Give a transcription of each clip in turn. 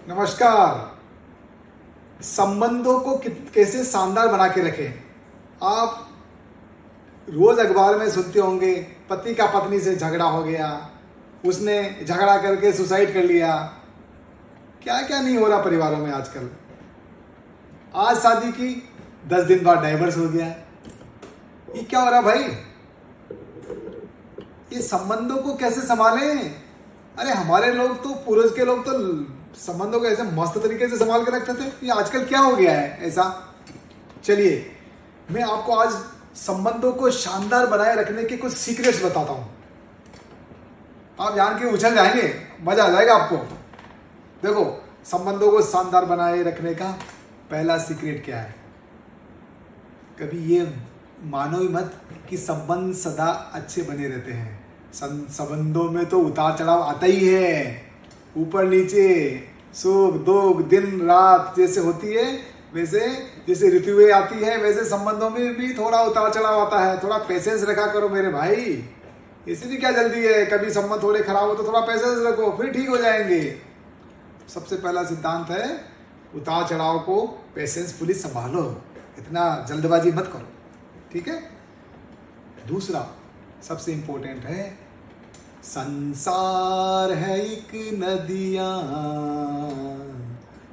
नमस्कार। संबंधों को कैसे शानदार बना के रखें। आप रोज अखबार में सुनते होंगे, पति का पत्नी से झगड़ा हो गया, उसने झगड़ा करके सुसाइड कर लिया। क्या क्या नहीं हो रहा परिवारों में आजकल। आज शादी की 10 दिन बाद डाइवर्स हो गया। ये क्या हो रहा भाई? ये संबंधों को कैसे संभालें? अरे हमारे लोग तो, पूर्वज के लोग तो संबंधों को ऐसे मस्त तरीके से संभाल के रखते थे। ये आजकल क्या हो गया है ऐसा? चलिए मैं आपको आज संबंधों को शानदार बनाए रखने के कुछ सीक्रेट्स बताता हूं। आप जान के उछल जाएंगे, मजा आ जाएगा आपको। देखो, संबंधों को शानदार बनाए रखने का पहला सीक्रेट क्या है। कभी ये मानो ही मत कि संबंध सदा अच्छे बने रहते हैं। संबंधों में तो उतार चढ़ाव आता ही है, ऊपर नीचे, सुख दुख, दिन रात जैसे होती है, वैसे जैसे ऋतुएं आती है, वैसे संबंधों में भी थोड़ा उतार चढ़ाव आता है। थोड़ा पेशेंस रखा करो मेरे भाई। इसी भी क्या जल्दी है? कभी संबंध थोड़े खराब हो तो थोड़ा पेशेंस रखो, फिर ठीक हो जाएंगे। सबसे पहला सिद्धांत है, उतार चढ़ाव को पेशेंसफुली संभालो, इतना जल्दबाजी मत करो, ठीक है। दूसरा सबसे इंपॉर्टेंट है, संसार है एक नदियाँ,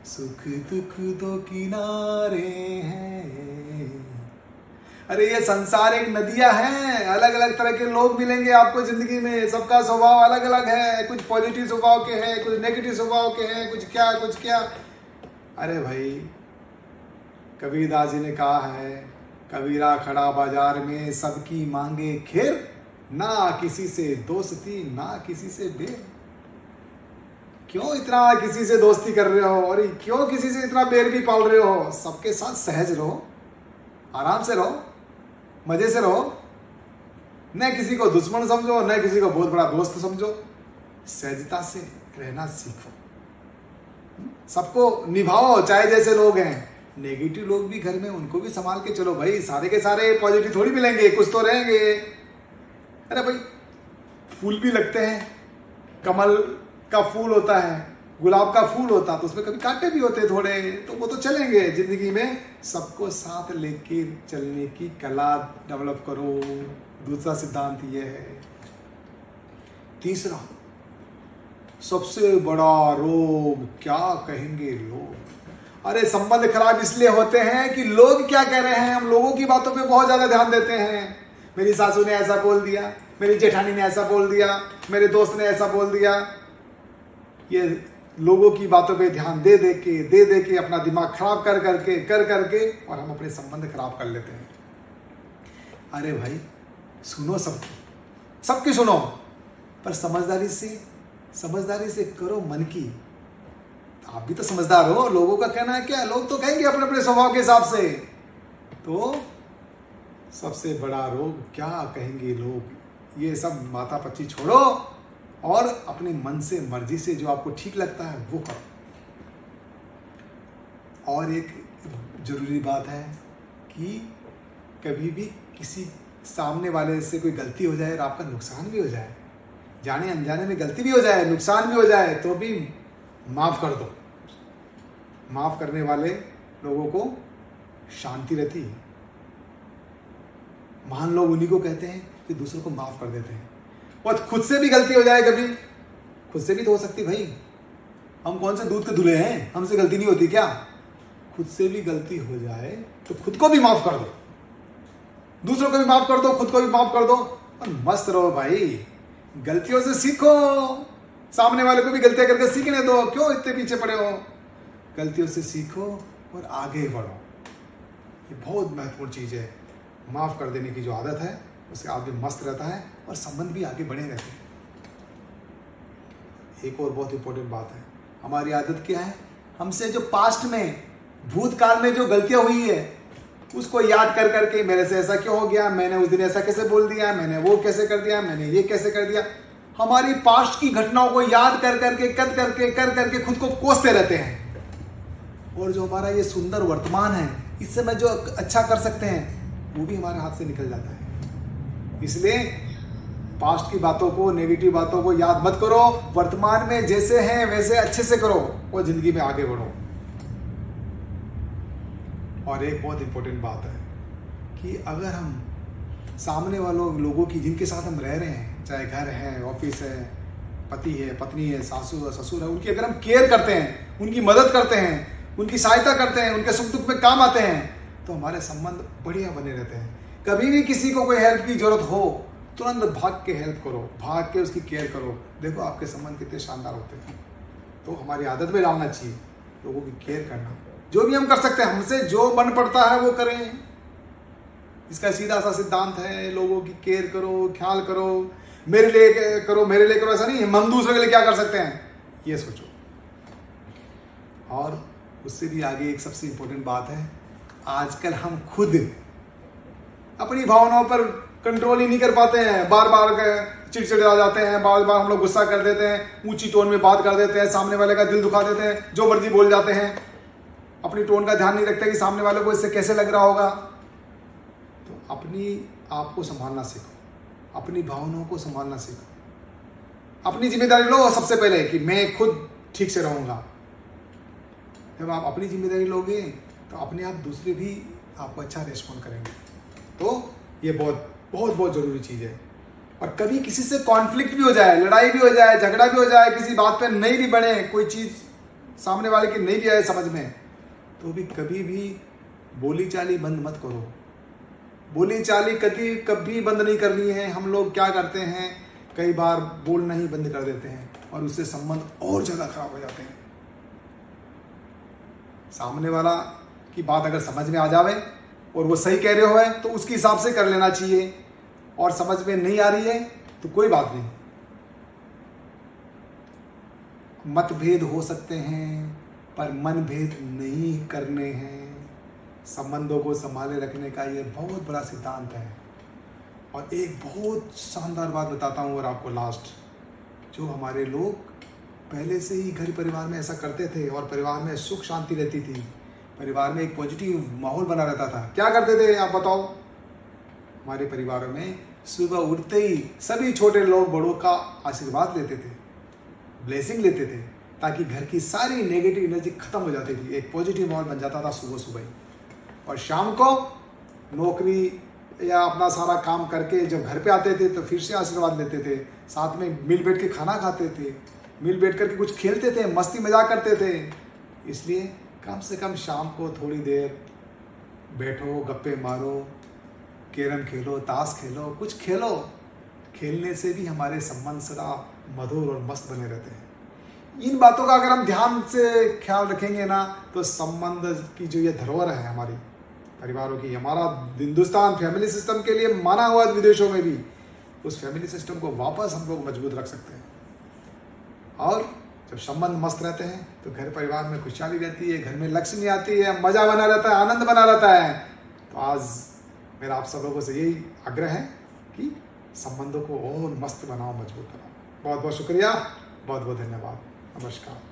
सुख दुख दो किनारे हैं। अरे ये संसार एक नदियाँ हैं। अलग अलग तरह के लोग मिलेंगे आपको जिंदगी में, सबका स्वभाव अलग अलग है। कुछ पॉजिटिव स्वभाव के हैं, कुछ नेगेटिव स्वभाव के हैं, कुछ क्या। अरे भाई, कबीरदास जी ने कहा है, कबीरा खड़ा बाजार में सबकी मांगे खैर, ना किसी से दोस्ती ना किसी से बैर। क्यों इतना किसी से दोस्ती कर रहे हो और क्यों किसी से इतना बैर भी पाल रहे हो? सबके साथ सहज रहो, आराम से रहो, मजे से रहो। न किसी को दुश्मन समझो, न किसी को बहुत बड़ा दोस्त समझो। सहजता से रहना सीखो, सबको निभाओ चाहे जैसे लोग हैं। नेगेटिव लोग भी घर में, उनको भी संभाल के चलो भाई। सारे के सारे पॉजिटिव थोड़ी मिलेंगे, कुछ तो रहेंगे। अरे भाई, फूल भी लगते हैं, कमल का फूल होता है, गुलाब का फूल होता है, तो उसमें कभी कांटे भी होते हैं थोड़े, तो वो तो चलेंगे। जिंदगी में सबको साथ लेके चलने की कला डेवलप करो। दूसरा सिद्धांत ये है। तीसरा, सबसे बड़ा रोग क्या कहेंगे लोग। अरे संबंध खराब इसलिए होते हैं कि लोग क्या कह रहे हैं। हम लोगों की बातों पे बहुत ज्यादा ध्यान देते हैं। मेरी सासू ने ऐसा बोल दिया, मेरी जेठानी ने ऐसा बोल दिया, मेरे दोस्त ने ऐसा बोल दिया। ये लोगों की बातों पे ध्यान दे दे के अपना दिमाग खराब कर करके और हम अपने संबंध खराब कर लेते हैं। अरे भाई सुनो, सबकी सुनो, पर समझदारी से करो मन की। आप भी तो समझदार हो। लोगों का कहना है क्या? लोग तो कहेंगे अपने अपने स्वभाव के हिसाब से। तो सबसे बड़ा रोग क्या कहेंगे लोग, ये सब माथा पच्ची छोड़ो और अपने मन से, मर्जी से जो आपको ठीक लगता है वो करो। और एक जरूरी बात है कि कभी भी किसी सामने वाले से कोई गलती हो जाए और आपका नुकसान भी हो जाए, जाने अनजाने में गलती भी हो जाए, नुकसान भी हो जाए, तो भी माफ कर दो। माफ करने वाले लोगों को शांति रहती है। महान लोग उन्हीं को कहते हैं कि दूसरों को माफ कर देते हैं। और खुद से भी गलती हो जाए कभी, खुद से भी तो हो सकती भाई। हम कौन से दूध के धुले हैं, हमसे गलती नहीं होती क्या? खुद से भी गलती हो जाए तो खुद को भी माफ कर दो, दूसरों को भी माफ कर दो, खुद को भी माफ कर दो और मस्त रहो भाई। गलतियों से सीखो, सामने वाले को भी गलतियां करके सीखने दो। क्यों इतने पीछे पड़े हो? गलतियों से सीखो और आगे बढ़ो। ये बहुत महत्वपूर्ण चीज है। माफ कर देने की जो आदत है, उससे आदमी मस्त रहता है और संबंध भी आगे बढ़े रहते हैं। एक और बहुत इंपॉर्टेंट बात है, हमारी आदत क्या है, हमसे जो पास्ट में, भूतकाल में जो गलतियां हुई है उसको याद कर करके, मेरे से ऐसा क्यों हो गया, मैंने उस दिन ऐसा कैसे बोल दिया, मैंने वो कैसे कर दिया, मैंने ये कैसे कर दिया। हमारी पास्ट की घटनाओं को याद कर करके खुद को कोसते रहते हैं। और जो हमारा ये सुंदर वर्तमान है, इससे मैं जो अच्छा कर सकते हैं, वो भी हमारे हाथ से निकल जाता है। इसलिए पास्ट की बातों को, नेगेटिव बातों को याद मत करो। वर्तमान में जैसे हैं वैसे अच्छे से करो और जिंदगी में आगे बढ़ो। और एक बहुत इंपॉर्टेंट बात है कि अगर हम सामने वालों लोगों की, जिनके साथ हम रह रहे हैं, चाहे घर है, ऑफिस है, पति है, पत्नी है, सासू है, ससुर है, उनकी अगर हम केयर करते हैं, उनकी मदद करते हैं, उनकी सहायता करते हैं, उनके सुख दुख में काम आते हैं, तो हमारे संबंध बढ़िया बने रहते हैं। कभी भी किसी को कोई हेल्प की जरूरत हो, तुरंत भाग के हेल्प करो, भाग के उसकी केयर करो। देखो आपके संबंध कितने शानदार होते हैं। तो हमारी आदत में डालना चाहिए लोगों की केयर करना। जो भी हम कर सकते हैं, हमसे जो बन पड़ता है वो करें। इसका सीधा सा सिद्धांत है, लोगों की केयर करो, ख्याल करो। मेरे लिए करो, मेरे लिए करो, ऐसा नहीं है। हम दूसरे के लिए क्या कर सकते हैं ये सोचो। और उससे भी आगे एक सबसे इंपॉर्टेंट बात है, आजकल हम खुद अपनी भावनाओं पर कंट्रोल ही नहीं कर पाते हैं। बार बार चिड़चिड़ा जाते हैं, बार बार हम लोग गुस्सा कर देते हैं, ऊंची टोन में बात कर देते हैं, सामने वाले का दिल दुखा देते हैं, जो मर्जी बोल जाते हैं, अपनी टोन का ध्यान नहीं रखते कि सामने वाले को इससे कैसे लग रहा होगा। तो अपनी आप को संभालना सीखो, अपनी भावनाओं को संभालना सीखो। अपनी जिम्मेदारी लो सबसे पहले कि मैं खुद ठीक से रहूँगा। जब आप अपनी जिम्मेदारी लोगे तो अपने आप दूसरे भी आपको अच्छा रिस्पॉन्ड करेंगे। तो ये बहुत बहुत बहुत ज़रूरी चीज़ है। और कभी किसी से कॉन्फ्लिक्ट भी हो जाए, लड़ाई भी हो जाए, झगड़ा भी हो जाए, किसी बात पे नहीं भी बने, कोई चीज़ सामने वाले की नहीं भी आए समझ में, तो भी कभी भी बोली चाली बंद मत करो। बोली चाली कभी बंद नहीं करनी है। हम लोग क्या करते हैं, कई बार बोलना ही बंद कर देते हैं और उससे संबंध और ज़्यादा खराब हो जाते हैं। सामने वाला की बात अगर समझ में आ जावे और वो सही कह रहे हो है तो उसके हिसाब से कर लेना चाहिए, और समझ में नहीं आ रही है तो कोई बात नहीं। मतभेद हो सकते हैं पर मनभेद नहीं करने हैं। संबंधों को संभाले रखने का ये बहुत बड़ा सिद्धांत है। और एक बहुत शानदार बात बताता हूँ और आपको लास्ट, जो हमारे लोग पहले से ही घर परिवार में ऐसा करते थे और परिवार में सुख शांति रहती थी, परिवार में एक पॉजिटिव माहौल बना रहता था। क्या करते थे आप बताओ? हमारे परिवारों में सुबह उठते ही सभी छोटे लोग बड़ों का आशीर्वाद लेते थे, ब्लेसिंग लेते थे, ताकि घर की सारी नेगेटिव एनर्जी खत्म हो जाती थी। एक पॉजिटिव माहौल बन जाता था सुबह सुबह ही। और शाम को नौकरी या अपना सारा काम करके जब घर पे आते थे तो फिर से आशीर्वाद लेते थे, साथ में मिल बैठ के खाना खाते थे, मिल बैठ कर के कुछ खेलते थे, मस्ती मजाक करते थे। इसलिए कम से कम शाम को थोड़ी देर बैठो, गप्पे मारो, कैरम खेलो, ताश खेलो, कुछ खेलो। खेलने से भी हमारे संबंध सदा मधुर और मस्त बने रहते हैं। इन बातों का अगर हम ध्यान से ख्याल रखेंगे ना, तो संबंध की जो ये धरोहर है हमारी परिवारों की, हमारा हिंदुस्तान फैमिली सिस्टम के लिए माना हुआ विदेशों में भी, उस फैमिली सिस्टम को वापस हम लोग मजबूत रख सकते हैं। और जब संबंध मस्त रहते हैं तो घर परिवार में खुशहाली रहती है, घर में लक्ष्मी आती है, मजा बना रहता है, आनंद बना रहता है। तो आज मेरा आप सब लोगों से यही आग्रह है कि संबंधों को और मस्त बनाओ, मजबूत बनाओ। बहुत बहुत शुक्रिया, बहुत बहुत धन्यवाद, नमस्कार।